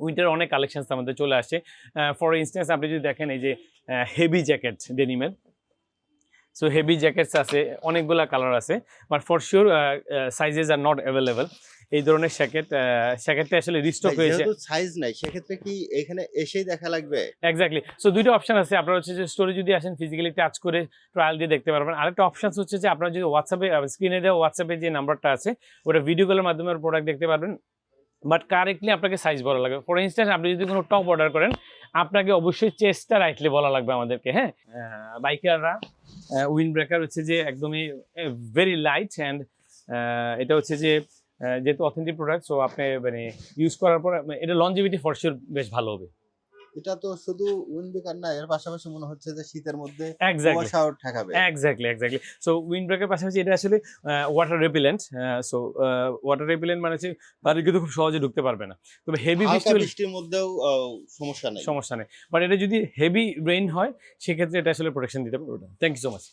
Winter অনেক collections আমাদের চলে আসছে। ফর ইনস্ট্যান্স আপনি যদি দেখেন এই যে হেভি জ্যাকেট ডেনিমের, সো হেভি জ্যাকেটস আছে, অনেকগুলা কালার আছে, but for sure sizes are not available. এই ধরনের জ্যাকেটটা আসলে রিস্টক হয়েছে। যেহেতু সাইজ নাই সেক্ষেত্রে কি এখানে এসেই দেখা লাগবে? এক্স্যাক্টলি। সো দুইটা অপশন আছে, আপনারা হচ্ছে যে স্টোরে যদি আসেন ফিজিক্যালি টাচ করে ট্রায়াল দিয়ে দেখতে পারবেন। আরেকটা অপশন হচ্ছে যে আপনারা যদি হোয়াটসঅ্যাপে স্ক্রিনে দেওয়া হোয়াটসঅ্যাপে যে নাম্বারটা আছে ওটা ভিডিও কলের মাধ্যমে প্রোডাক্ট দেখতে পারবেন, বাট কারেক্টলি আপনাকে সাইজ বলা লাগবে। ফর ইনস্ট্যান্স আপনি যদি কোনো টপ অর্ডার করেন আপনাকে অবশ্যই চেস্টটা রাইটলি বলা লাগবে আমাদেরকে। হ্যাঁ, বাইকাররা উইন্ড ব্রেকার হচ্ছে যে একদমই ভেরি লাইট অ্যান্ড এটা হচ্ছে যে যেহেতু অথেন্টিক প্রোডাক্ট, সো আপনি মানে ইউজ করার পর এটা লনজিভিটি ফর শিওর বেশ ভালো হবে। এটা তো শুধু উইন্ড ব্রেকার না, এর পাশাপাশি মনে হচ্ছে যে শীতের মধ্যে এক্স্যাক্টলি কুয়াশাও ঠেকাবে। এক্স্যাক্টলি। সো উইন্ড ব্রেকের পাশাপাশি এটা আসলে water repellent. So water repellent মানে হচ্ছে বাড়ি কিন্তু খুব সহজে ঢুকতে পারবে না, তবে হেভি হালকা বৃষ্টি বৃষ্টির মধ্যেও সমস্যা নেই। সমস্যা নেই, বাট এটা যদি হেভি রেইন হয় সেক্ষেত্রে এটা আসলে প্রোটেকশন দিতে পারবে। Thank you so much.